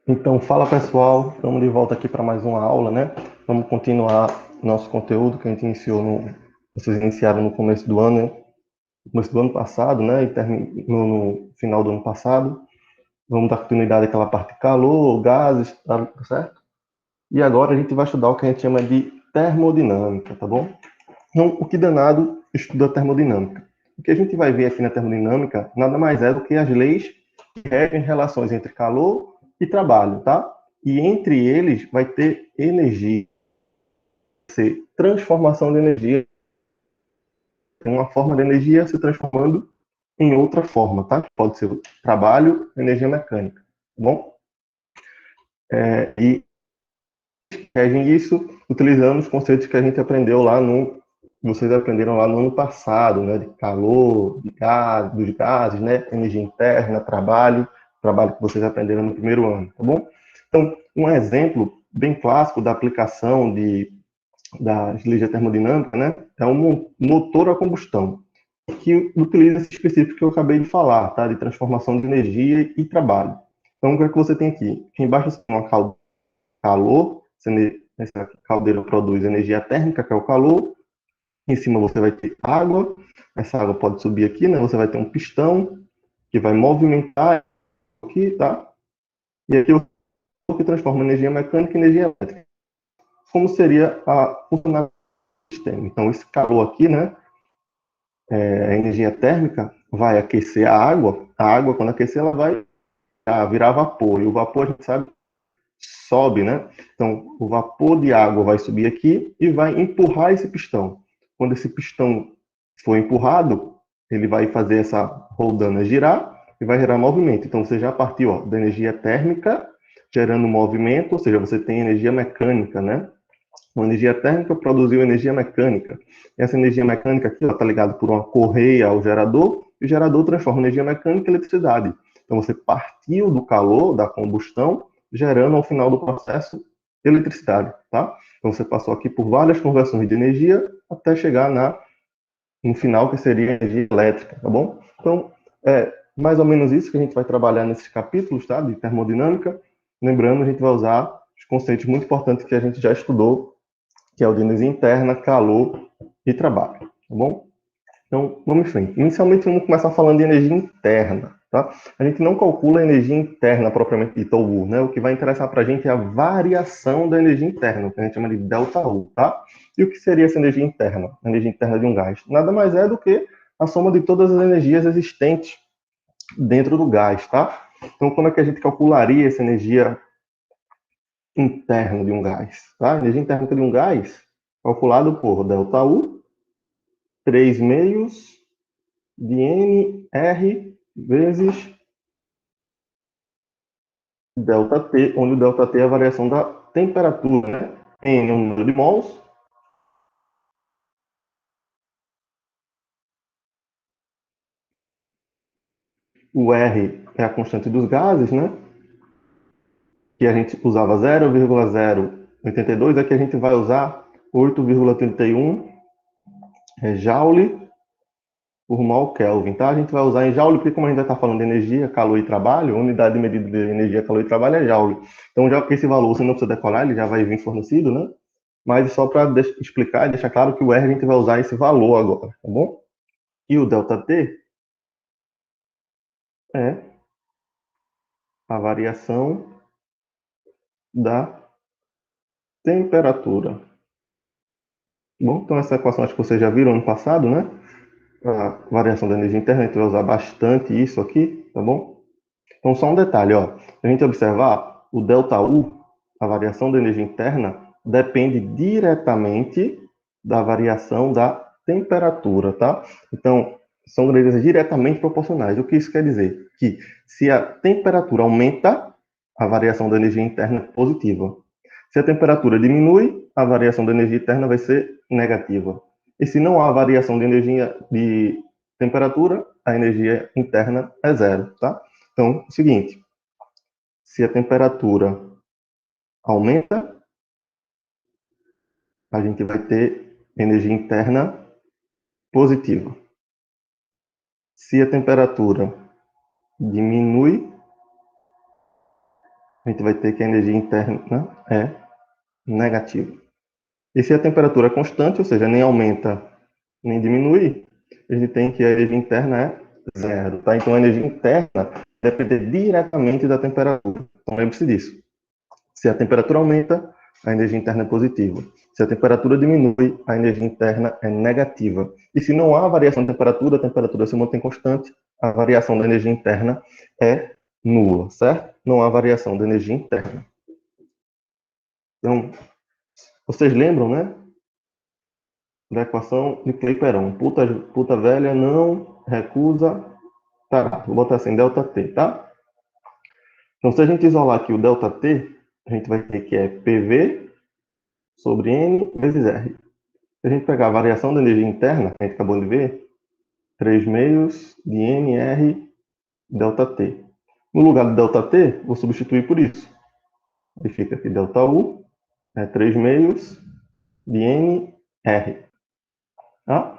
Então, fala pessoal, estamos de volta aqui para mais uma aula, né? Vamos continuar nosso conteúdo que a gente iniciou vocês iniciaram no começo do ano, né? No começo do ano passado, né? E terminou no final do ano passado. Vamos dar continuidade àquela parte de calor, gases, tá certo? E agora a gente vai estudar o que a gente chama de termodinâmica, tá bom? Então, o que danado estuda termodinâmica? O que a gente vai ver aqui na termodinâmica nada mais é do que as leis que regem relações entre calor e trabalho, tá? E entre eles vai ter energia, ser transformação de energia, uma forma de energia se transformando em outra forma, tá? Pode ser o trabalho, energia mecânica, tá bom? E regem isso utilizando os conceitos que a gente aprendeu lá vocês aprenderam lá no ano passado, né? De calor, de gás, dos gases, né? Energia interna, trabalho que vocês aprenderam no primeiro ano, tá bom? Então, um exemplo bem clássico da aplicação das leis da termodinâmica, né? É um motor a combustão, que utiliza esse específico que eu acabei de falar, tá? De transformação de energia e trabalho. Então, o que é que você tem aqui? Aqui embaixo você tem uma calor, essa caldeira produz energia térmica, que é o calor. Em cima você vai ter água, essa água pode subir aqui, né? Você vai ter um pistão que vai movimentar aqui, tá? E aqui o que transforma energia mecânica em energia elétrica. Como seria a funcionamento do sistema? Então, esse calor aqui, né? A energia térmica vai aquecer a água, quando aquecer, ela vai virar vapor, e o vapor, a gente sabe, sobe, né? Então, o vapor de água vai subir aqui e vai empurrar esse pistão. Quando esse pistão for empurrado, ele vai fazer essa roldana girar e vai gerar movimento. Então, você já partiu da energia térmica gerando movimento, ou seja, você tem energia mecânica, né? Uma energia térmica produziu energia mecânica. Essa energia mecânica aqui está ligada por uma correia ao gerador, e o gerador transforma energia mecânica em eletricidade. Então, você partiu do calor, da combustão, gerando ao final do processo eletricidade, tá? Então, você passou aqui por várias conversões de energia até chegar no final, que seria energia elétrica, tá bom? Então, é mais ou menos isso que a gente vai trabalhar nesses capítulos, tá? De termodinâmica. Lembrando, a gente vai usar os conceitos muito importantes que a gente já estudou, que é o de energia interna, calor e trabalho, tá bom? Então, vamos em frente. Inicialmente, vamos começar falando de energia interna, tá? A gente não calcula a energia interna propriamente dita, ou U, né? O que vai interessar para a gente é a variação da energia interna, o que a gente chama de ΔU, tá? E o que seria essa energia interna? A energia interna de um gás? Nada mais é do que a soma de todas as energias existentes dentro do gás, tá? Então, como é que a gente calcularia essa energia interna de um gás, tá? A energia interna de um gás, calculado por ΔU, 3 meios de NR vezes ΔT, onde o ΔT é a variação da temperatura, né? N é o número de mols, o R é a constante dos gases, né? Que a gente usava 0,082, aqui a gente vai usar 8,31 joule por mol Kelvin, tá? A gente vai usar em joule, porque como a gente vai estar falando de energia, calor e trabalho, a unidade de medida de energia, calor e trabalho é joule. Então, já que esse valor você não precisa decorar, ele já vai vir fornecido, né? Mas só para explicar e deixar claro que o R a gente vai usar esse valor agora, tá bom? E o ΔT é a variação da temperatura. Bom, então essa equação acho que vocês já viram ano passado, né? A variação da energia interna, a gente vai usar bastante isso aqui, tá bom? Então, só um detalhe, ó. Se a gente observar, o ΔU, a variação da energia interna, depende diretamente da variação da temperatura, tá? Então, são grandezas diretamente proporcionais. O que isso quer dizer? Que se a temperatura aumenta, a variação da energia interna é positiva. Se a temperatura diminui, a variação da energia interna vai ser negativa. E se não há variação de energia de temperatura, a energia interna é zero, tá? Então, é o seguinte, se a temperatura aumenta, a gente vai ter energia interna positiva. Se a temperatura diminui, a gente vai ter que a energia interna é negativa. E se a temperatura é constante, ou seja, nem aumenta nem diminui, a gente tem que a energia interna é zero, tá? Então a energia interna depende diretamente da temperatura. Então lembre-se disso. Se a temperatura aumenta, a energia interna é positiva. Se a temperatura diminui, a energia interna é negativa. E se não há variação de temperatura, a temperatura se mantém constante, a variação da energia interna é nula, certo? Não há variação da energia interna. Então, vocês lembram, né? Da equação de Clapeyron. Puta velha não recusa. Tá, vou botar assim, ΔT, tá? Então, se a gente isolar aqui o ΔT, a gente vai ter que é PV sobre N vezes R. Se a gente pegar a variação da energia interna, que a gente acabou de ver, 3 meios de NR ΔT. No lugar do ΔT, vou substituir por isso. Aí fica aqui ΔU, é 3 meios de NR. Tá?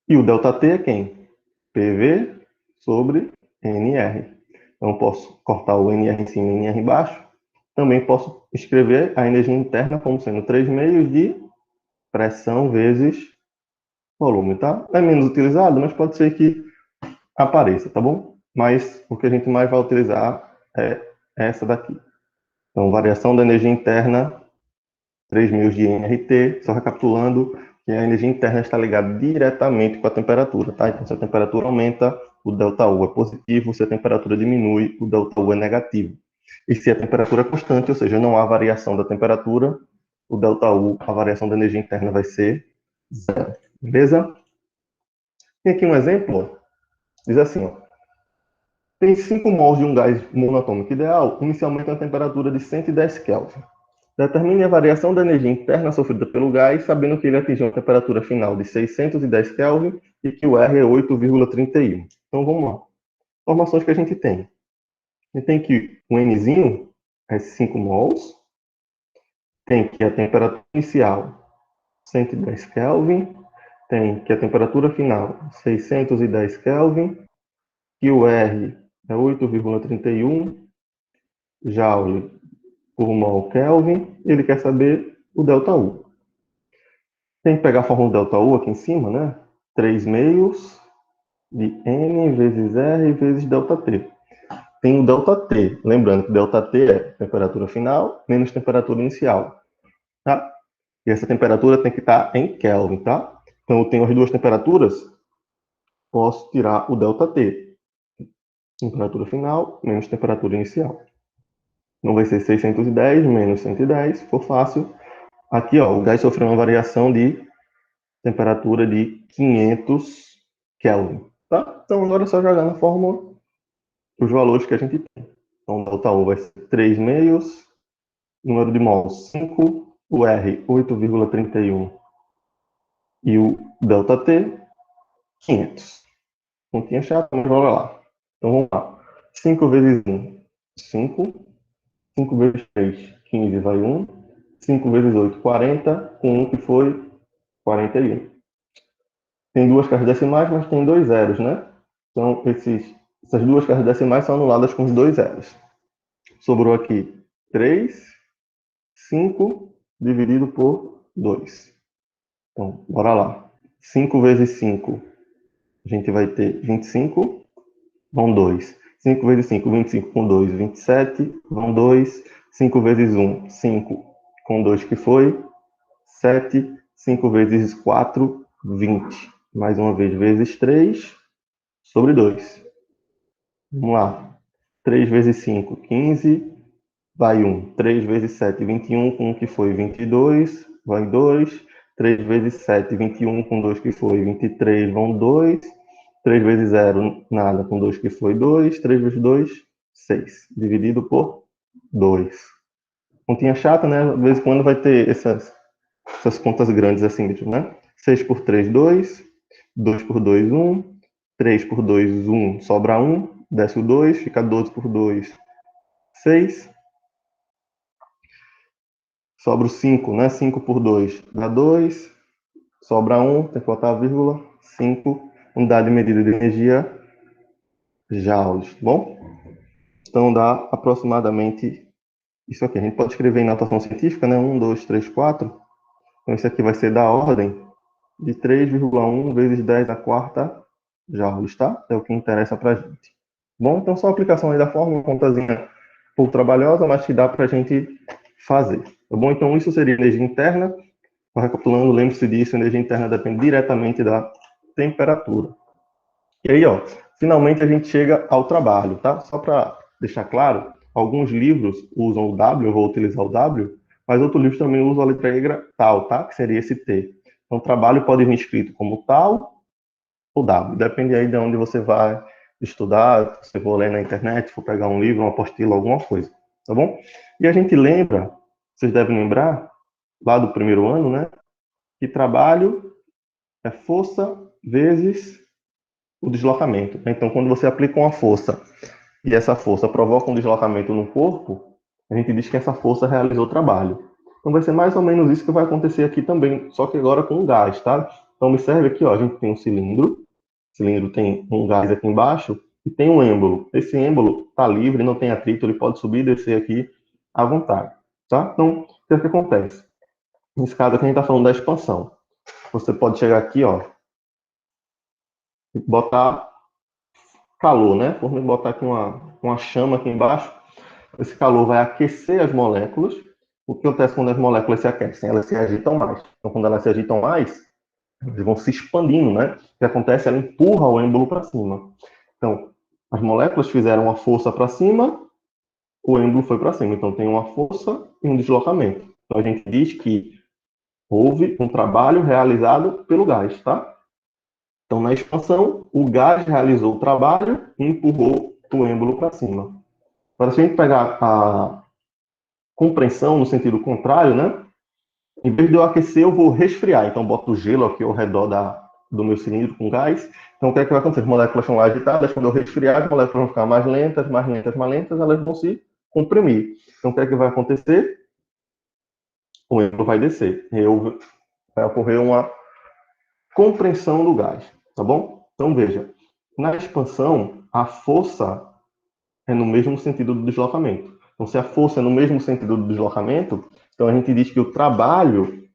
E o ΔT é quem? PV sobre NR. Então, posso cortar o NR em cima e NR embaixo. Também posso escrever a energia interna como sendo 3 meios de pressão vezes volume, tá? É menos utilizado, mas pode ser que apareça, tá bom? Mas o que a gente mais vai utilizar é essa daqui. Então, variação da energia interna, 3 meios de nRT, só recapitulando, que a energia interna está ligada diretamente com a temperatura, tá? Então, se a temperatura aumenta, o ΔU é positivo, se a temperatura diminui, o ΔU é negativo. E se a temperatura é constante, ou seja, não há variação da temperatura, o ΔU, a variação da energia interna vai ser zero. Beleza? Tem aqui um exemplo, ó. Diz assim, ó. Tem 5 mols de um gás monatômico ideal, inicialmente a temperatura de 110 Kelvin. Determine a variação da energia interna sofrida pelo gás, sabendo que ele atingiu a temperatura final de 610 Kelvin e que o R é 8,31. Então vamos lá. Informações que a gente tem. A gente tem que o Nzinho é 5 mols, tem que a temperatura inicial 110 Kelvin, tem que a temperatura final 610 Kelvin, que o R é 8,31 Joule por mol Kelvin, ele quer saber o ΔU. Tem que pegar a fórmula ΔU aqui em cima, né? 3 meios de N vezes R vezes ΔT. Tem o ΔT, lembrando que ΔT é temperatura final menos temperatura inicial, tá? E essa temperatura tem que estar em Kelvin, tá? Então, eu tenho as duas temperaturas, posso tirar o ΔT. Temperatura final menos temperatura inicial. Não vai ser 610 menos 110, se for fácil. Aqui, ó, o gás sofreu uma variação de temperatura de 500 Kelvin, tá? Então, agora é só jogar na fórmula os valores que a gente tem. Então, o ΔU vai ser 3 meios, número de mols 5, o R 8,31 e o ΔT 500. Continha chata, mas bora lá. Então, vamos lá. 5 vezes 1, 5. 5 vezes 3, 15, vai 1. 5 vezes 8, 40. Com 1 que foi 41. Tem duas casas decimais, mas tem dois zeros, né? Então, essas duas casas decimais são anuladas com os dois zeros. Sobrou aqui 3, 5 dividido por 2. Então, bora lá. 5 vezes 5, a gente vai ter 25, vão 2. 5 vezes 5, 25 com 2, 27, vão 2. 5 vezes 1, 5 com 2 que foi 7. 5 vezes 4, 20. Mais uma vez, vezes 3, sobre 2. Vamos lá. 3 vezes 5, 15. Vai 1. 3 vezes 7, 21. Com 1 que foi 22. Vai 2. 3 vezes 7, 21. Com 2 que foi 23. Vão 2. 3 vezes 0, nada. Com 2 que foi 2. 3 vezes 2, 6. Dividido por 2. Continha chata, né? De vez em quando vai ter essas contas grandes assim, né? 6 por 3, 2. 2 por 2, 1. 3 por 2, 1. Sobra 1. Desce o 2. Fica 12 por 2, 6. Sobra o 5, né? 5 por 2 dá 2. Sobra 1. Tem que botar a vírgula. 5. Unidade de medida de energia. joules, tá bom? Então dá aproximadamente isso aqui. A gente pode escrever em notação científica, né? 1, 2, 3, 4. Então isso aqui vai ser da ordem de 3,1 vezes 10 a quarta joules, tá? É o que interessa para a gente. Bom, então só a aplicação aí da fórmula, contazinha um pouco trabalhosa, mas que dá para a gente fazer. Tá bom? Então isso seria energia interna. Recapitulando, lembre-se disso, a energia interna depende diretamente da temperatura. E aí, ó, finalmente a gente chega ao trabalho, tá? Só para deixar claro, alguns livros usam o W, eu vou utilizar o W, mas outros livros também usam a letra negra tal, tá? Que seria esse T. Então, trabalho pode vir escrito como tal ou W, depende aí de onde você vai estudar, se for ler na internet, se for pegar um livro, uma apostila, alguma coisa, tá bom? E a gente lembra, vocês devem lembrar, lá do primeiro ano, né? Que trabalho é força vezes o deslocamento. Então, quando você aplica uma força e essa força provoca um deslocamento no corpo, a gente diz que essa força realizou o trabalho. Então, vai ser mais ou menos isso que vai acontecer aqui também, só que agora com gás, tá? Então, observe aqui, ó, a gente tem um cilindro, o cilindro tem um gás aqui embaixo e tem um êmbolo. Esse êmbolo está livre, não tem atrito, ele pode subir e descer aqui à vontade, tá? Então, o que é que acontece? Nesse caso aqui, a gente está falando da expansão. Você pode chegar aqui, ó, e botar calor, né? Por me botar aqui uma chama aqui embaixo, esse calor vai aquecer as moléculas. O que acontece quando as moléculas se aquecem? Elas se agitam mais. Então, quando elas se agitam mais, elas vão se expandindo, né? O que acontece? Ela empurra o êmbolo para cima. Então, as moléculas fizeram uma força para cima, o êmbolo foi para cima. Então, tem uma força e um deslocamento. Então, a gente diz que houve um trabalho realizado pelo gás, tá? Então, na expansão, o gás realizou o trabalho e empurrou o êmbolo para cima. Agora, se a gente pegar a compressão no sentido contrário, né? Em vez de eu aquecer, eu vou resfriar. Então, boto o gelo aqui ao redor do meu cilindro com gás. Então, o que é que vai acontecer? As moléculas estão lá agitadas. Quando eu resfriar, as moléculas vão ficar mais lentas, mais lentas, mais lentas. Elas vão se comprimir. Então, o que é que vai acontecer? O êmbolo vai descer. Vai ocorrer uma compressão do gás. Tá bom? Então, veja. Na expansão, a força é no mesmo sentido do deslocamento. Então, se a força é no mesmo sentido do deslocamento, então a gente diz que o trabalho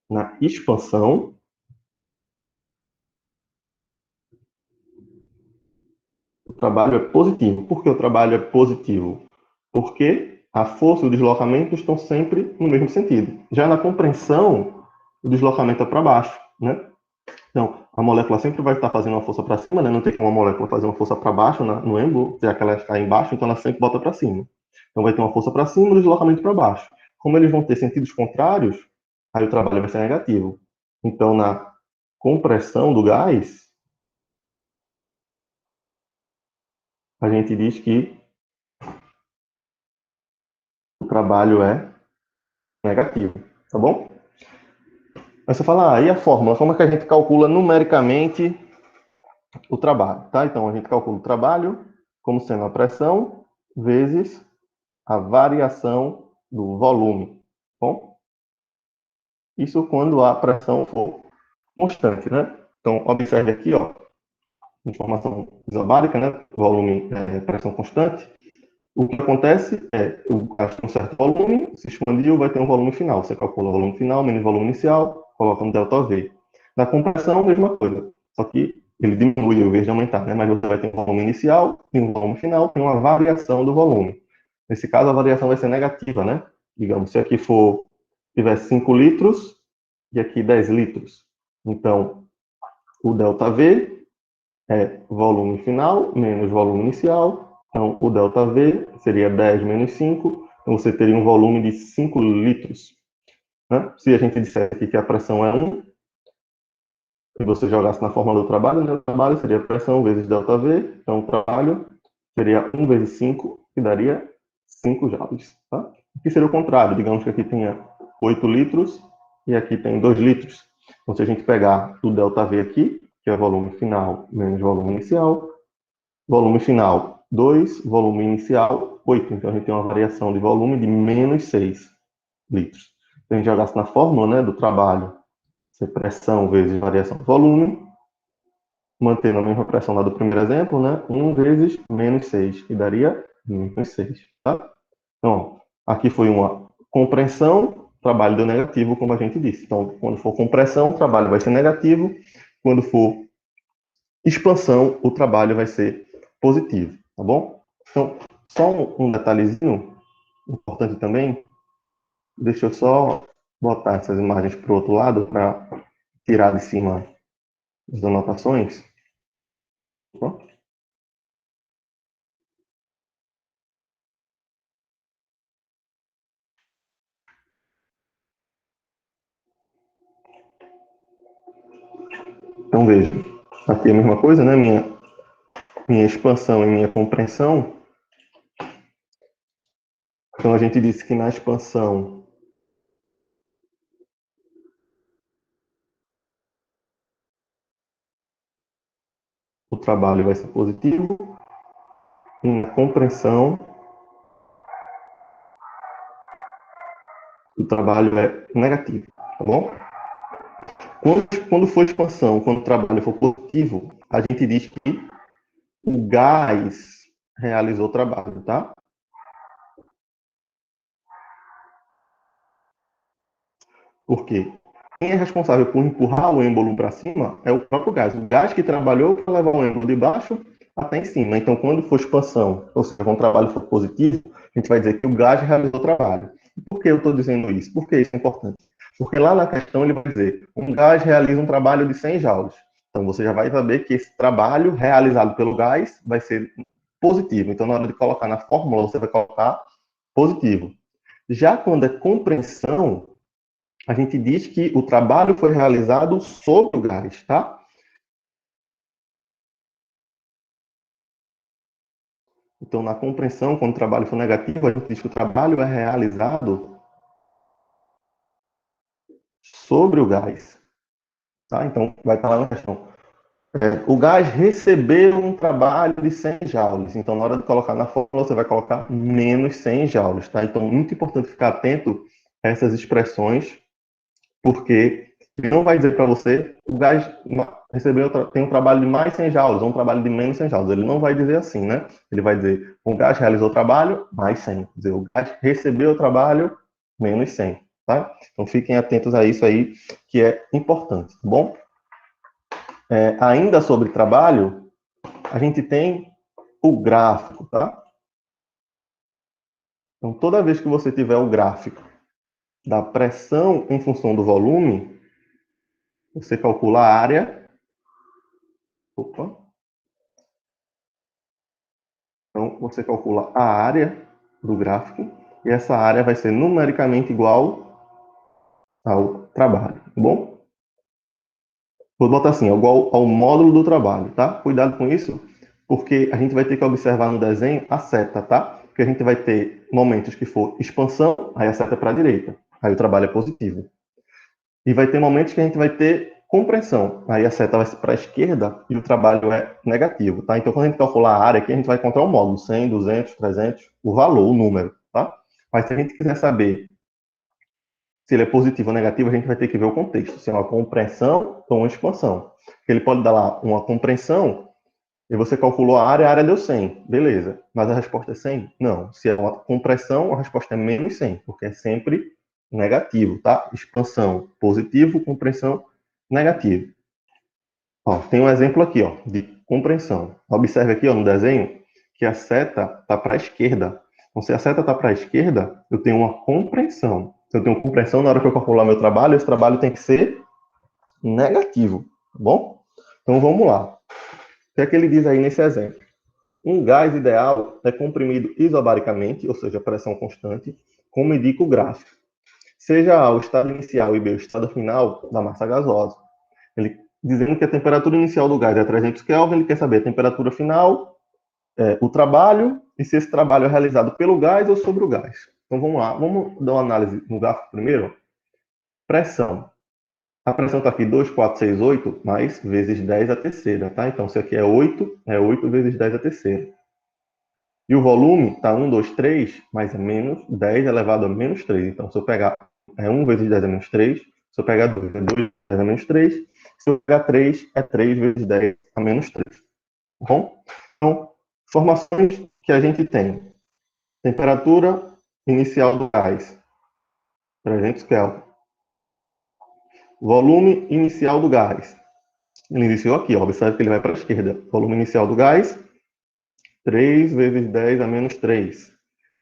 na expansão, o trabalho é positivo. Por que o trabalho é positivo? Porque a força e o deslocamento estão sempre no mesmo sentido. Já na compressão, o deslocamento é para baixo, né? Então, a molécula sempre vai estar fazendo uma força para cima, né? Não tem como uma molécula fazer uma força para baixo no êmbolo, já que ela está embaixo, então ela sempre bota para cima. Então, vai ter uma força para cima e um deslocamento para baixo. Como eles vão ter sentidos contrários, aí o trabalho vai ser negativo. Então, na compressão do gás, a gente diz que o trabalho é negativo, tá bom? Aí você fala, e a fórmula? Como é que a gente calcula numericamente o trabalho, tá? Então, a gente calcula o trabalho como sendo a pressão vezes a variação do volume, tá bom? Isso quando a pressão for constante, né? Então, observe aqui, ó, informação isobárica, né? Volume, pressão constante. O que acontece é, o gás tem um certo volume, se expandiu, vai ter um volume final. Você calcula o volume final menos o volume inicial, coloca no ΔV. Na compressão, a mesma coisa. Só que ele diminui em vez de aumentar, né? Mas você vai ter um volume inicial e um volume final, tem uma variação do volume. Nesse caso, a variação vai ser negativa, né? Digamos, se aqui tiver 5 litros e aqui 10 litros. Então, o ΔV é volume final menos volume inicial. Então, o ΔV seria 10 menos 5. Então, você teria um volume de 5 litros. Né? Se a gente disser aqui que a pressão é 1, e você jogasse na fórmula do trabalho, né? O trabalho seria pressão vezes ΔV. Então, o trabalho seria 1 vezes 5, que daria 5 joules. Tá? Aqui seria o contrário. Digamos que aqui tenha 8 litros e aqui tem 2 litros. Então, se a gente pegar o ΔV aqui, que é volume final menos volume inicial, volume final 2, volume inicial 8. Então, a gente tem uma variação de volume de menos 6 litros. Se a gente jogasse na fórmula, né, do trabalho, ser pressão vezes variação de volume, mantendo a mesma pressão lá do primeiro exemplo, né? 1 vezes menos 6, que daria menos 6, tá? Então, aqui foi uma compressão, trabalho deu negativo, como a gente disse. Então, quando for compressão, o trabalho vai ser negativo. Quando for expansão, o trabalho vai ser positivo, tá bom? Então, só um detalhezinho importante também, deixa eu só botar essas imagens para o outro lado para tirar de cima as anotações. Opa. Então, veja, aqui é a mesma coisa, né? Minha expansão e minha compressão. Então, a gente disse que na expansão o trabalho vai ser positivo, e na compressão o trabalho é negativo, tá bom? Quando for expansão, quando o trabalho for positivo, a gente diz que o gás realizou o trabalho, tá? Porque quem é responsável por empurrar o êmbolo para cima é o próprio gás. O gás que trabalhou para levar o êmbolo de baixo até em cima. Então, quando for expansão, ou seja, quando o trabalho for positivo, a gente vai dizer que o gás realizou o trabalho. Por que eu estou dizendo isso? Por que isso é importante? Porque lá na questão ele vai dizer, um gás realiza um trabalho de 100 joules. Então, você já vai saber que esse trabalho realizado pelo gás vai ser positivo. Então, na hora de colocar na fórmula, você vai colocar positivo. Já quando é compressão, a gente diz que o trabalho foi realizado sobre o gás, tá? Então, na compressão, quando o trabalho for negativo, a gente diz que o trabalho é realizado sobre o gás, tá? Então, vai estar lá na questão. O gás recebeu um trabalho de 100 joules. Então, na hora de colocar na fórmula, você vai colocar menos 100 joules, tá? Então, muito importante ficar atento a essas expressões, porque ele não vai dizer para você o gás recebeu tem um trabalho de mais 100 joules ou um trabalho de menos 100 joules. Ele não vai dizer assim, né? Ele vai dizer o gás realizou o trabalho mais 100. Quer dizer, o gás recebeu o trabalho menos 100, tá? Então fiquem atentos a isso aí, que é importante, tá bom? Ainda sobre trabalho, a gente tem o gráfico, tá? Então toda vez que você tiver o gráfico da pressão em função do volume, você calcula a área. Opa. Então, você calcula a área do gráfico e essa área vai ser numericamente igual ao trabalho, tá bom? Vou botar assim, igual ao módulo do trabalho, tá? Cuidado com isso, porque a gente vai ter que observar no desenho a seta, tá? Porque a gente vai ter momentos que for expansão, aí a seta é para a direita, aí o trabalho é positivo. E vai ter momentos que a gente vai ter compressão, aí a seta vai ser para a esquerda e o trabalho é negativo, tá? Então, quando a gente calcular a área aqui, a gente vai encontrar um módulo, 100, 200, 300, o valor, o número, tá? Mas se a gente quiser saber se ele é positivo ou negativo, a gente vai ter que ver o contexto, se é uma compressão ou uma expansão. Porque ele pode dar lá uma compressão e você calculou a área deu 100, beleza. Mas a resposta é 100? Não. Se é uma compressão, a resposta é menos 100, porque é sempre negativo, tá? Expansão, positivo, compressão, negativo. Ó, tem um exemplo aqui, ó, de compressão. Observe aqui, ó, no desenho, que a seta está para a esquerda. Então, se a seta está para a esquerda, eu tenho uma compressão. Se eu tenho compressão, na hora que eu calcular meu trabalho, esse trabalho tem que ser negativo, tá bom? Então, vamos lá. O que é que ele diz aí nesse exemplo? Um gás ideal é comprimido isobaricamente, ou seja, pressão constante, como indica o gráfico. Seja A o estado inicial e B o estado final da massa gasosa. Ele dizendo que a temperatura inicial do gás é 300 Kelvin, ele quer saber a temperatura final, o trabalho, e se esse trabalho é realizado pelo gás ou sobre o gás. Então vamos lá, vamos dar uma análise no gráfico primeiro. Pressão. A pressão está aqui 2,468 mais vezes 10 a terceira, tá? Então, se aqui é 8 vezes 10 a terceira. E o volume está 1, 2, 3, mas é menos 10 elevado a menos 3. Então, se eu pegar 1 vezes 10 é menos 3, se eu pegar 2 é 2 vezes 10 é menos 3, se eu pegar 3 é 3 vezes 10 a menos 3. Tá bom? Então, informações que a gente tem. Temperatura inicial do gás, 300 Kelvin. Volume inicial do gás. Ele iniciou aqui, ó, observe que ele vai para a esquerda. Volume inicial do gás, 3 vezes 10 a menos 3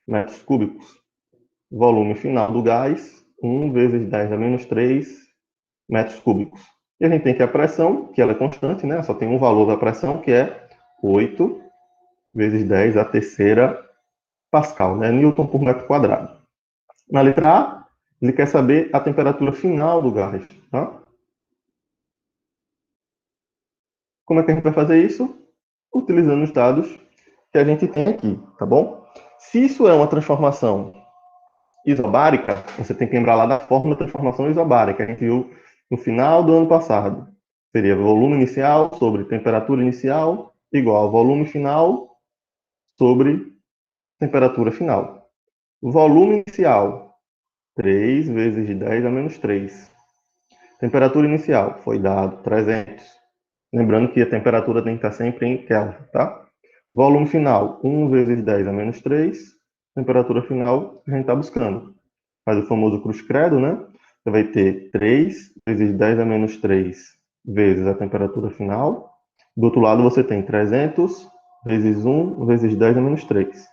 metros cúbicos. Volume final do gás, 1 vezes 10 a menos 3 metros cúbicos. E a gente tem aqui a pressão, que ela é constante, né? Só tem um valor da pressão, que é 8 vezes 10 a terceira Pascal, né? Newton por metro quadrado. Na letra A, ele quer saber a temperatura final do gás, tá? Como é que a gente vai fazer isso? Utilizando os dados que a gente tem aqui, tá bom? Se isso é uma transformação isobárica, você tem que lembrar lá da fórmula de transformação isobárica, que a gente viu no final do ano passado. Seria volume inicial sobre temperatura inicial igual ao volume final sobre temperatura final. Volume inicial, 3 vezes 10 a menos 3. Temperatura inicial, foi dado 300. Lembrando que a temperatura tem que estar sempre em Kelvin, tá? Volume final, 1 vezes 10 a menos 3. Temperatura final, a gente está buscando. Faz o famoso cruz credo, né? Você vai ter 3 vezes 10 a menos 3 vezes a temperatura final. Do outro lado, você tem 300 vezes 1 vezes 10 a menos 3.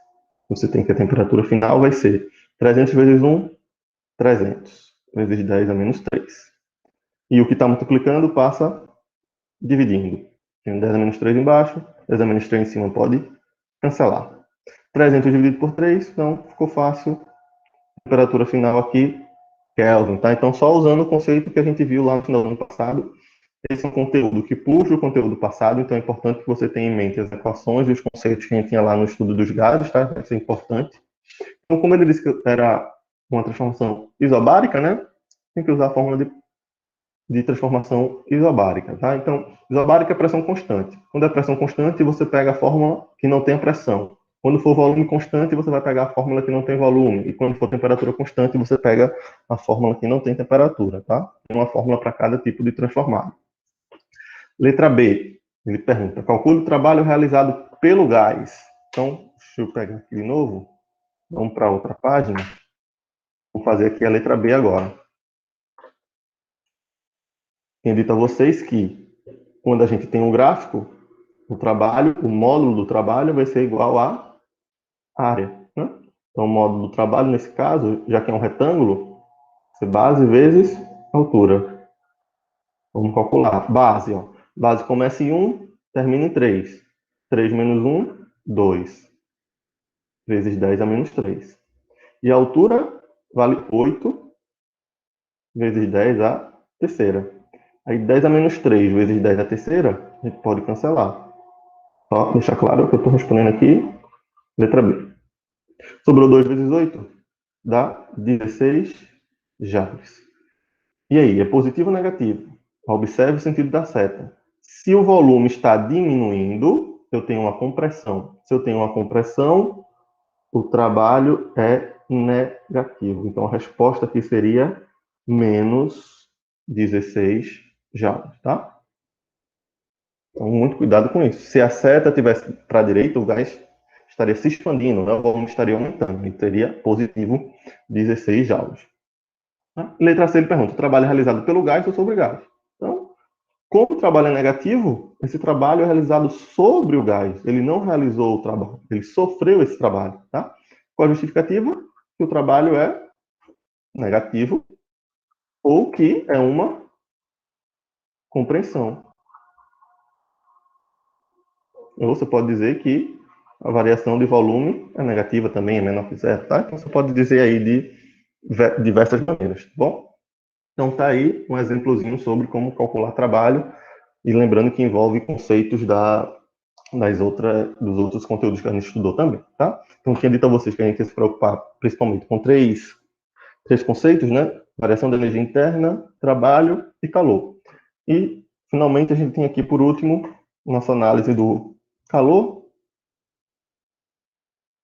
Você tem que a temperatura final vai ser 300 vezes 1, 300 vezes 10 a menos 3. E o que está multiplicando passa dividindo. Tem 10 a menos 3 embaixo, 10 a menos 3 em cima pode cancelar. 300 dividido por 3, então ficou fácil. Temperatura final aqui, Kelvin, tá? Então, só usando o conceito que a gente viu lá no final do ano passado, esse é um conteúdo que puxa o conteúdo passado, então é importante que você tenha em mente as equações e os conceitos que a gente tinha lá no estudo dos gases, tá? Isso é importante. Então, como ele disse que era uma transformação isobárica, né? Tem que usar a fórmula de transformação isobárica, tá? Então, isobárica é pressão constante. Quando é pressão constante, você pega a fórmula que não tem a pressão. Quando for volume constante, você vai pegar a fórmula que não tem volume. E quando for temperatura constante, você pega a fórmula que não tem temperatura, tá? Tem uma fórmula para cada tipo de transformado. Letra B, ele pergunta, calcule o trabalho realizado pelo gás. Então, deixa eu pegar aqui de novo. Vamos para outra página. Vou fazer aqui a letra B agora. Tenho dito a vocês que quando a gente tem um gráfico, o trabalho, o módulo do trabalho vai ser igual à área, né? Então, o módulo do trabalho, nesse caso, já que é um retângulo, vai ser base vezes altura. Vamos calcular. Base, ó. Base começa em 1, termina em 3. 3 menos 1, 2. Vezes 10 a menos 3. E a altura vale 8 vezes 10 a terceira. Aí 10 a menos 3 vezes 10 a terceira, a gente pode cancelar. Só deixar claro que eu estou respondendo aqui, letra B. Sobrou 2 vezes 8? Dá 16 joules. E aí, é positivo ou negativo? Observe o sentido da seta. Se o volume está diminuindo, eu tenho uma compressão. Se eu tenho uma compressão, o trabalho é negativo. Então, a resposta aqui seria menos 16 joules, tá? Então, muito cuidado com isso. Se a seta tivesse para a direita, o gás estaria se expandindo, né? O volume estaria aumentando, e teria positivo 16 joules. Letra C, ele pergunta, o trabalho é realizado pelo gás ou sobre gás? Então, como o trabalho é negativo, esse trabalho é realizado sobre o gás. Ele não realizou o trabalho, ele sofreu esse trabalho, tá? Qual a justificativa? Que o trabalho é negativo ou que é uma compreensão. Ou você pode dizer que a variação de volume é negativa também, é menor que zero, tá? Então você pode dizer aí de diversas maneiras, tá bom? Então tá aí um exemplozinho sobre como calcular trabalho e lembrando que envolve conceitos dos outros conteúdos que a gente estudou também, tá? Então tinha dito a vocês que a gente ia se preocupar principalmente com três conceitos, né? Variação da energia interna, trabalho e calor. E finalmente a gente tem aqui por último nossa análise do calor,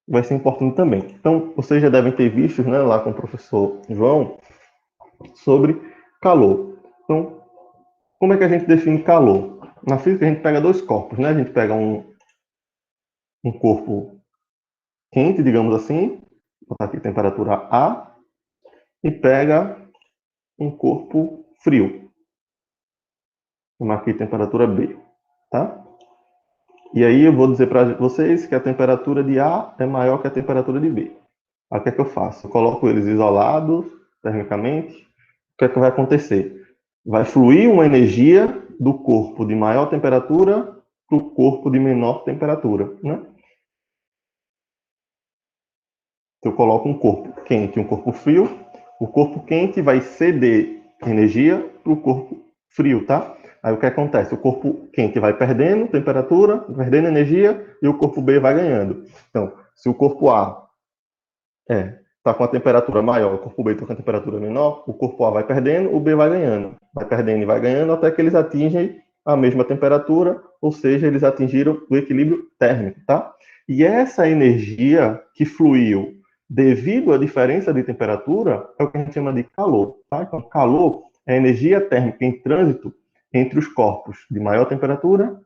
vai ser importante também. Então, vocês já devem ter visto, né, lá com o professor João, sobre calor. Então, Como é que a gente define calor? Na física, a gente pega dois corpos, né? A gente pega um corpo quente, digamos assim, vou botar aqui temperatura A, e pega um corpo frio, vou marcar aqui temperatura B, tá? E aí eu vou dizer para vocês que a temperatura de A é maior que a temperatura de B. Aí o que é que eu faço? Eu coloco eles isolados, termicamente. O que é que vai acontecer? Vai fluir uma energia do corpo de maior temperatura para o corpo de menor temperatura, né? Se eu coloco um corpo quente e um corpo frio, o corpo quente vai ceder energia para o corpo frio, tá? Aí o que acontece? O corpo quente vai perdendo temperatura, perdendo energia, e o corpo B vai ganhando. Então, se o corpo A está com a temperatura maior, o corpo B está com a temperatura menor, o corpo A vai perdendo, o B vai ganhando. Vai perdendo e vai ganhando até que eles atingem a mesma temperatura, ou seja, eles atingiram o equilíbrio térmico, tá? E essa energia que fluiu devido à diferença de temperatura é o que a gente chama de calor, tá? Então, calor é energia térmica em trânsito entre os corpos de maior temperatura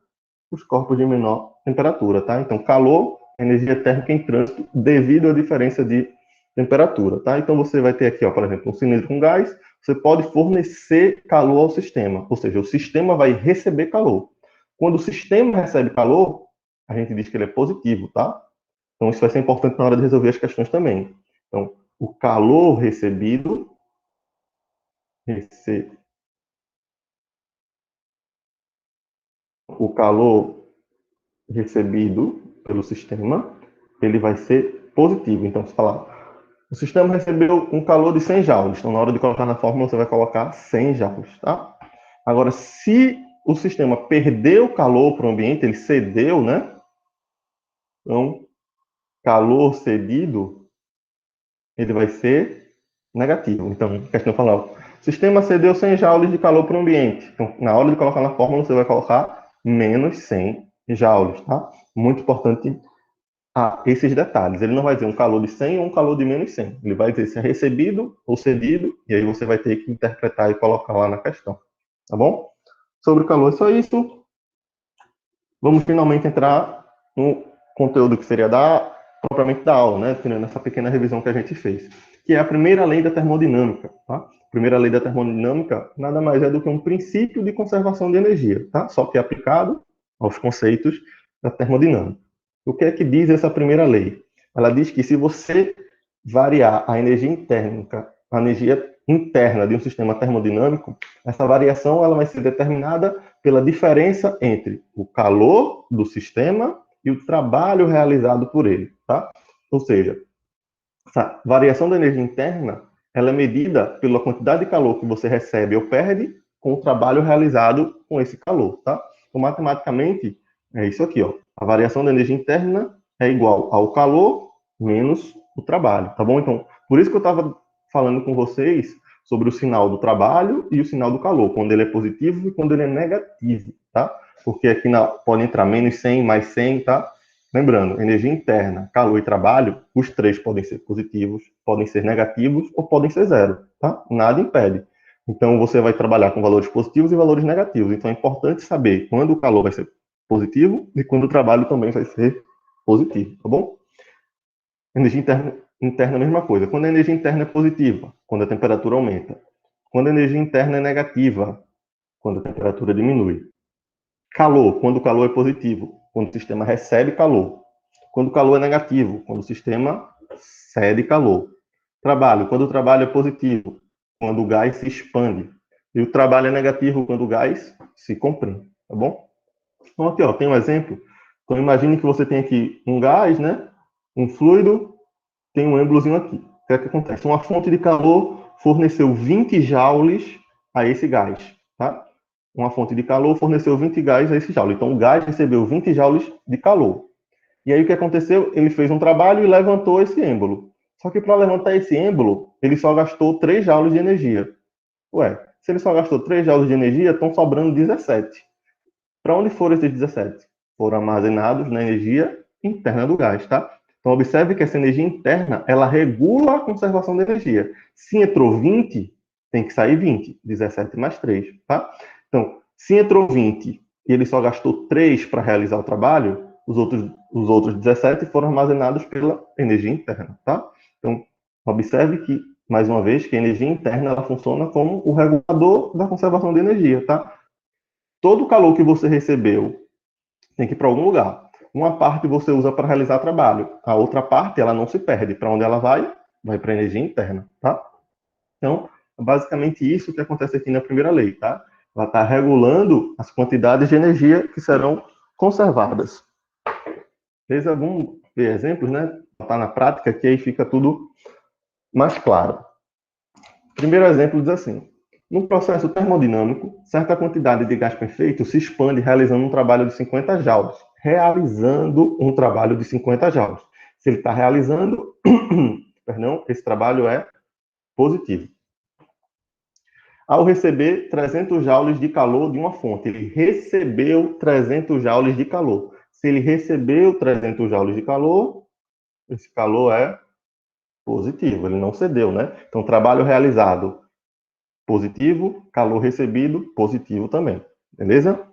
e os corpos de menor temperatura, tá? Então, calor é energia térmica em trânsito devido à diferença de temperatura, tá? Então, você vai ter aqui, ó, por exemplo, um cilindro com gás, você pode fornecer calor ao sistema, ou seja, o sistema vai receber calor. Quando o sistema recebe calor, a gente diz que ele é positivo, tá? Então, isso vai ser importante na hora de resolver as questões também. Então, o calor recebido, o calor recebido pelo sistema, ele vai ser positivo. Então, se falar, o sistema recebeu um calor de 100 joules, então na hora de colocar na fórmula você vai colocar 100 joules, tá? Agora, se o sistema perdeu calor para o ambiente, ele cedeu, né? Então, calor cedido, ele vai ser negativo. Então, a questão fala, o sistema cedeu 100 joules de calor para o ambiente. Então, na hora de colocar na fórmula, você vai colocar menos 100 joules, tá? Muito importante esses detalhes. Ele não vai dizer um calor de 100 ou um calor de menos 100. Ele vai dizer se é recebido ou cedido, e aí você vai ter que interpretar e colocar lá na questão. Tá bom? Sobre o calor, é só isso. Vamos finalmente entrar no conteúdo que seria propriamente da aula, né? Nessa pequena revisão que a gente fez, que é a primeira lei da termodinâmica. Tá? A primeira lei da termodinâmica nada mais é do que um princípio de conservação de energia, tá? Só que é aplicado aos conceitos da termodinâmica. O que é que diz essa primeira lei? Ela diz que se você variar a energia interna de um sistema termodinâmico, essa variação ela vai ser determinada pela diferença entre o calor do sistema e o trabalho realizado por ele, tá? Ou seja, essa variação da energia interna ela é medida pela quantidade de calor que você recebe ou perde com o trabalho realizado com esse calor, tá? Então, matematicamente, é isso aqui, ó. A variação da energia interna é igual ao calor menos o trabalho, tá bom? Então, por isso que eu estava falando com vocês sobre o sinal do trabalho e o sinal do calor, quando ele é positivo e quando ele é negativo, tá? Porque aqui pode entrar menos 100, mais 100, tá? Lembrando, energia interna, calor e trabalho, os três podem ser positivos, podem ser negativos ou podem ser zero, tá? Nada impede. Então, você vai trabalhar com valores positivos e valores negativos. Então, é importante saber quando o calor vai ser positivo e quando o trabalho também vai ser positivo, tá bom? Energia interna, a mesma coisa. Quando a energia interna é positiva, quando a temperatura aumenta. Quando a energia interna é negativa, quando a temperatura diminui. Calor, quando o calor é positivo, quando o sistema recebe calor. Quando o calor é negativo, quando o sistema cede calor. Trabalho, quando o trabalho é positivo, quando o gás se expande. E o trabalho é negativo quando o gás se comprime, tá bom? Então aqui, ó, tem um exemplo. Então imagine que você tem aqui um gás, né? Um fluido, tem um êmbolozinho aqui. O que é que acontece? Uma fonte de calor forneceu 20 joules a esse gás, tá? Uma fonte de calor forneceu 20 gás a esse joule. Então, o gás recebeu 20 joules de calor. E aí, o que aconteceu? Ele fez um trabalho e levantou esse êmbolo. Só que para levantar esse êmbolo, ele só gastou 3 joules de energia. Ué, se ele só gastou 3 joules de energia, estão sobrando 17. Para onde foram esses 17? Foram armazenados na energia interna do gás, tá? Então, observe que essa energia interna, ela regula a conservação da energia. Se entrou 20, tem que sair 20. 17 mais 3, tá? Então, Se entrou 20 e ele só gastou 3 para realizar o trabalho, os outros 17 foram armazenados pela energia interna, tá? Então, observe que, mais uma vez, que a energia interna ela funciona como o regulador da conservação de energia, tá? Todo o calor que você recebeu tem que ir para algum lugar. Uma parte você usa para realizar trabalho, a outra parte ela não se perde. Para onde ela vai? Vai para a energia interna, tá? Então, é basicamente isso que acontece aqui na primeira lei, tá? Ela está regulando as quantidades de energia que serão conservadas. Beleza? Vamos ver exemplos, né? Tá na prática que aí fica tudo mais claro. Primeiro exemplo diz assim: no processo termodinâmico, certa quantidade de gás perfeito se expande realizando um trabalho de 50 joules. Realizando um trabalho de 50 joules. Se ele está realizando, perdão, esse trabalho é positivo. Ao receber 300 joules de calor de uma fonte, ele recebeu 300 joules de calor. Se ele recebeu 300 joules de calor, esse calor é positivo, ele não cedeu, né? Então, trabalho realizado, positivo, calor recebido, positivo também. Beleza?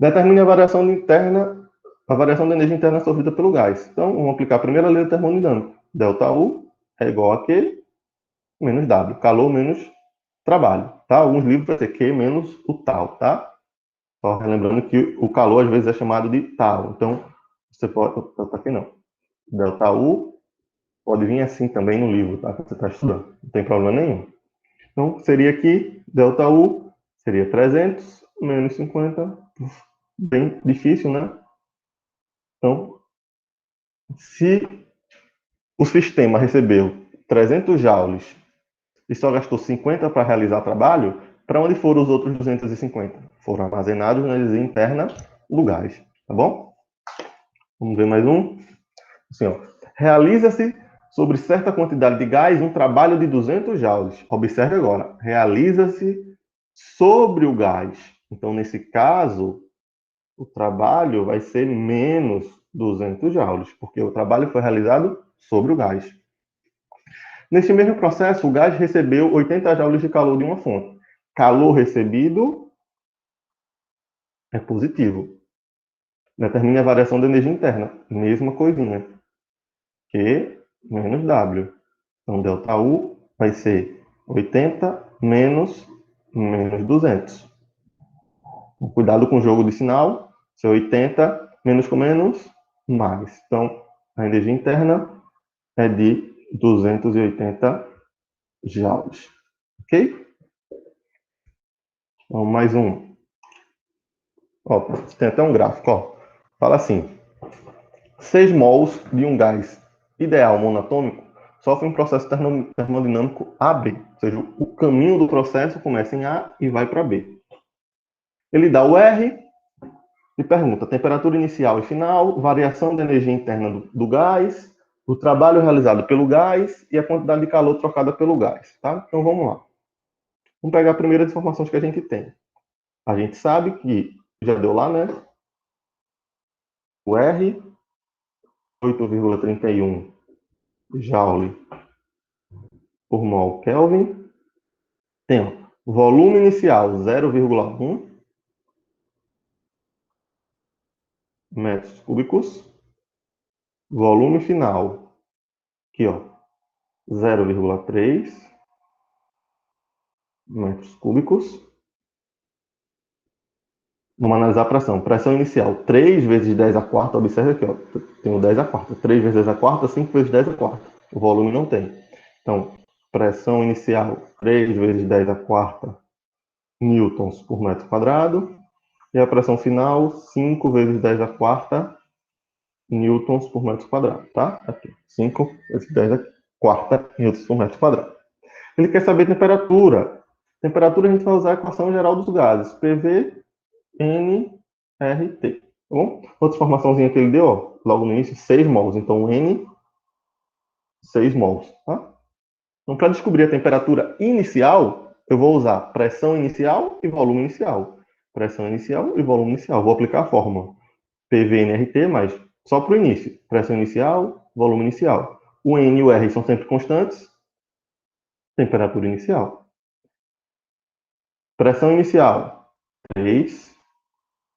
Determine a variação interna, a variação da energia interna absorvida pelo gás. Então, vamos aplicar a primeira lei da termodinâmica. Delta U é igual a Q menos W. Calor menos trabalho, tá? Alguns livros vai ser Q menos o tal, tá? Só lembrando que o calor às vezes é chamado de tal. Então, você pode... Tá aqui não. Delta U pode vir assim também no livro, tá? Que você está estudando. Não tem problema nenhum. Então, seria aqui, delta U seria 300 menos 50. Bem difícil, né? Então, se o sistema recebeu 300 joules e só gastou 50 para realizar trabalho, para onde foram os outros 250? Foram armazenados na energia interna do gás, tá bom? Vamos ver mais um. Assim, ó. Realiza-se sobre certa quantidade de gás um trabalho de 200 joules. Observe agora. Realiza-se sobre o gás. Então, nesse caso, o trabalho vai ser menos 200 joules, porque o trabalho foi realizado sobre o gás. Neste mesmo processo, o gás recebeu 80 joules de calor de uma fonte. Calor recebido é positivo. Determine a variação da energia interna. Mesma coisinha. Q menos W. Então, delta U vai ser 80 menos 200. Cuidado com o jogo de sinal. Se é 80 menos com menos, mais. Então, a energia interna é de 280 joules. Ok? Então, mais um. Ó, tem até um gráfico. Ó. Fala assim: 6 mols de um gás ideal monatômico sofre um processo termodinâmico AB, ou seja, o caminho do processo começa em A e vai para B. Ele dá o R e pergunta temperatura inicial e final, variação da energia interna do gás, o trabalho realizado pelo gás e a quantidade de calor trocada pelo gás. Tá? Então vamos lá. Vamos pegar as primeiras informações que a gente tem. A gente sabe que, já deu lá, né? O R, 8,31 joule por mol Kelvin. Tem ó, volume inicial 0,1 metros cúbicos. Volume final, aqui ó, 0,3 metros cúbicos. Vamos analisar a pressão. Pressão inicial, 3 vezes 10 a quarta. Observe aqui, ó, tem o 10 a quarta. 3 vezes 10 a quarta, 5 vezes 10 a quarta. O volume não tem. Então, pressão inicial, 3 vezes 10 a quarta newtons por metro quadrado. E a pressão final, 5 vezes 10 a quarta newtons por metro quadrado, tá? Aqui, 5 vezes 10 a quarta newtons por metro quadrado. Ele quer saber temperatura. Temperatura a gente vai usar a equação geral dos gases. PV NRT. Tá bom? Outra informaçãozinha que ele deu, ó, logo no início, 6 mols. Então, N, 6 mols. Tá? Então, para descobrir a temperatura inicial, eu vou usar pressão inicial e volume inicial. Pressão inicial e volume inicial. Vou aplicar a fórmula PV/NRT, mas só para o início. Pressão inicial, volume inicial. O N e o R são sempre constantes. Temperatura inicial. Pressão inicial, 3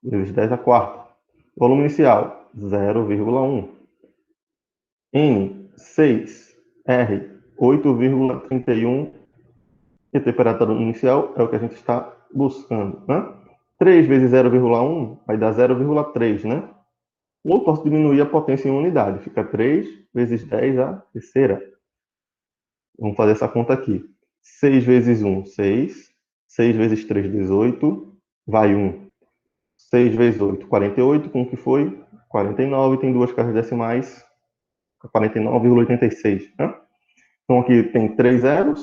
vezes 10 a quarta. Volume inicial, 0,1. N, 6. R, 8,31. E a temperatura inicial é o que a gente está buscando, né? 3 vezes 0,1 vai dar 0,3, né? Ou posso diminuir a potência em unidade. Fica 3 vezes 10 a terceira. Vamos fazer essa conta aqui. 6 vezes 1, 6. 6 vezes 3, 18. Vai 1. 6 vezes 8, 48. Com o que foi? 49. Tem duas casas decimais. 49,86. Né? Então aqui tem 3 zeros.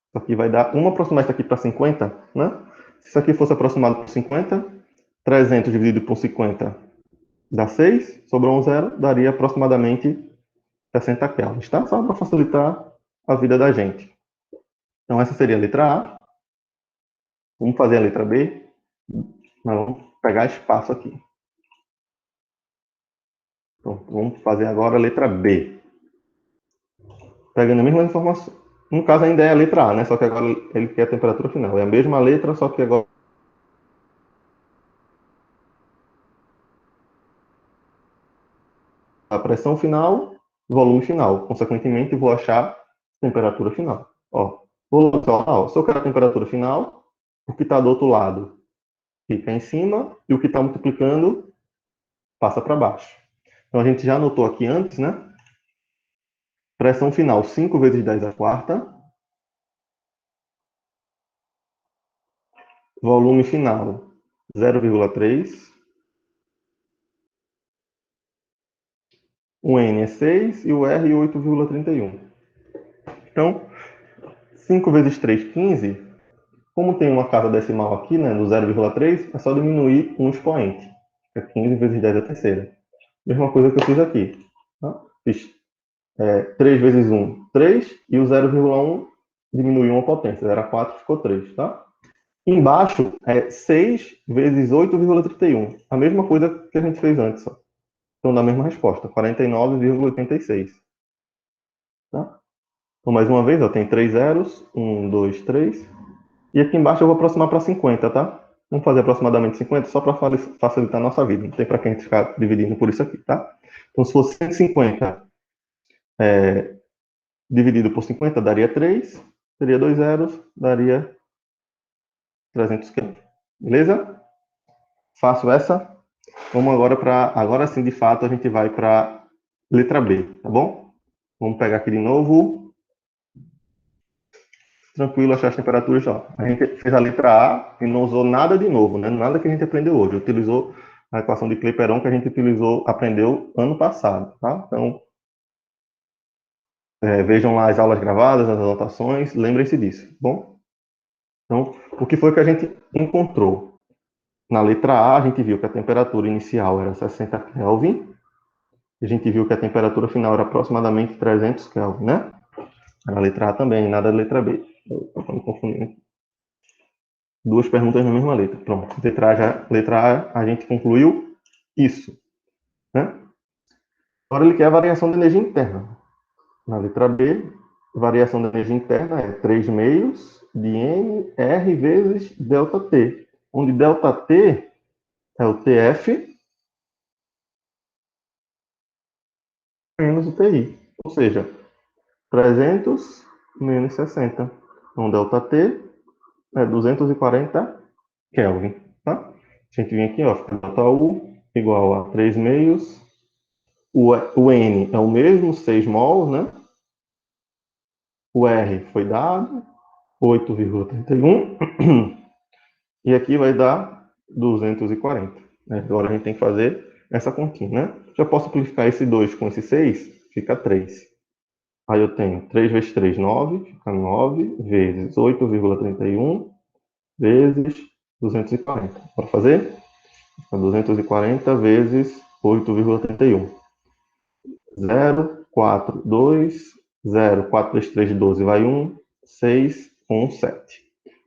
Isso aqui vai dar... Vamos aproximar isso aqui para 50, né? Se isso aqui fosse aproximado por 50, 300 dividido por 50 dá 6. Sobrou um zero. Daria aproximadamente 60 kelvins, tá? Só para facilitar a vida da gente. Então, essa seria a letra A. Vamos fazer a letra B. Nós vamos pegar espaço aqui. Então, vamos fazer agora a letra B. Pegando a mesma informação. No caso, ainda é a letra A, né? Só que agora ele quer a temperatura final. É a mesma letra, só que agora a pressão final, volume final. Consequentemente, vou achar a temperatura final. Ó, vou lançar, se eu quero a temperatura final, o que está do outro lado fica em cima e o que está multiplicando passa para baixo. Então, a gente já anotou aqui antes, né? Pressão final, 5 vezes 10 a quarta. Volume final, 0,3. O N é 6 e o R 8,31. Então, 5 vezes 3, 15. Como tem uma casa decimal aqui, né, no 0,3, é só diminuir um expoente. É 15 vezes 10 a terceira. Mesma coisa que eu fiz aqui. Tá? Fiz 3 vezes 1, 3. E o 0,1 diminuiu uma potência. Era 4, ficou 3. Tá? Embaixo é 6 vezes 8,31. A mesma coisa que a gente fez antes. Ó. Então, dá a mesma resposta. 49,86. Tá? Então, mais uma vez, ó, tem 3 zeros. 1, 2, 3. E aqui embaixo eu vou aproximar para 50, tá? Vamos fazer aproximadamente 50 só para facilitar a nossa vida. Não tem para quem ficar dividindo por isso aqui, tá? Então, se fosse 150 dividido por 50, daria 3. Teria 2 zeros, daria 300 km. Beleza? Faço essa. Vamos agora para... Agora sim, de fato, a gente vai para letra B, tá bom? Vamos pegar aqui de novo. Tranquilo, achar as temperaturas, ó. A gente fez a letra A e não usou nada de novo, né? Nada que a gente aprendeu hoje. Utilizou a equação de Clapeyron que a gente aprendeu ano passado, tá? Então, vejam lá as aulas gravadas, as anotações, lembrem-se disso, tá bom? Então, o que foi que a gente encontrou? Na letra A, a gente viu que a temperatura inicial era 60 Kelvin, a gente viu que a temperatura final era aproximadamente 300 Kelvin, né? Na letra A também, nada da letra B. Estou me confundindo. Duas perguntas na mesma letra. Pronto. Letra A, a gente concluiu isso. Né? Agora ele quer a variação da energia interna. Na letra B, variação da energia interna é 3 meios de NR vezes ΔT. Onde ΔT é o TF menos o TI. Ou seja, 300 menos 60. Então, ΔT é 240 Kelvin. Tá? A gente vem aqui, ó, fica ΔU igual a 3 meios. O N é o mesmo, 6 mols, né? O R foi dado, 8,31. E aqui vai dar 240. Né? Agora a gente tem que fazer essa continha, né? Já posso simplificar esse 2 com esse 6, fica 3. Aí eu tenho 3 vezes 3, 9, fica 9, vezes 8,31, vezes 240. Para fazer? Fica 240 vezes 8,31. 0, 4, 2, 0, 4 vezes 3, 12, vai 1, 6, 1, 7.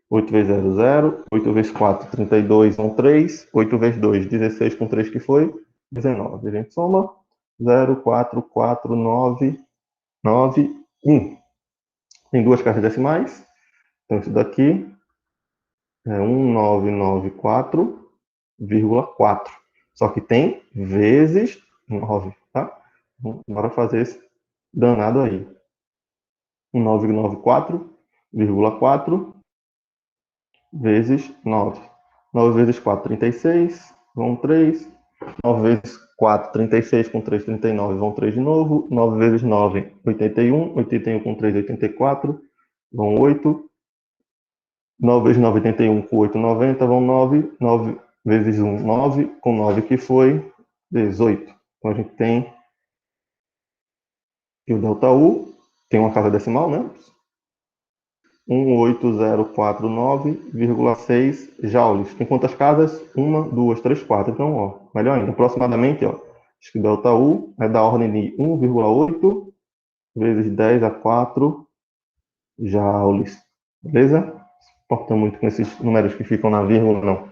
8 vezes 0, 0. 8 vezes 4, 32, 1, 3. 8 vezes 2, 16 com 3 que foi? 19. A gente soma 0, 4, 4, 9, 9, 1. em duas casas decimais. Então, isso daqui é 1994,4. Só que tem vezes 9, tá? Bora fazer esse danado aí. 1994,4 vezes 9. 9 vezes 4, 36, vão 3. 9 vezes 4, 36, com 3, 39, vão 3 de novo. 9 vezes 9, 81. 81 com 3, 84, vão 8. 9 vezes 9, 81, com 8, 90, vão 9. 9 vezes 1, 9, com 9 que foi 18. Então a gente tem que o ΔU tem uma casa decimal, né? 18049,6 joules. Tem quantas casas? 1, 2, 3, 4. Então, ó, melhor ainda, aproximadamente, ó, acho que ΔU é da ordem de 1,8 vezes 10 a 4 joules. Beleza? Não importa muito com esses números que ficam na vírgula, não.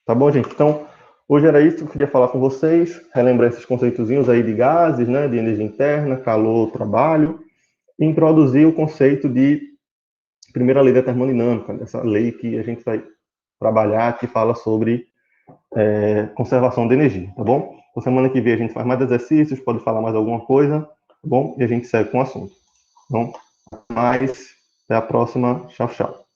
Tá bom, gente? Então, hoje era isso que eu queria falar com vocês. Relembrar esses conceitozinhos aí de gases, né? De energia interna, calor, trabalho. E introduzir o conceito de primeira lei da termodinâmica, essa lei que a gente vai trabalhar, que fala sobre conservação de energia, tá bom? Então, semana que vem a gente faz mais exercícios, pode falar mais alguma coisa, tá bom? E a gente segue com o assunto. Então, mais, até a próxima. Tchau, tchau.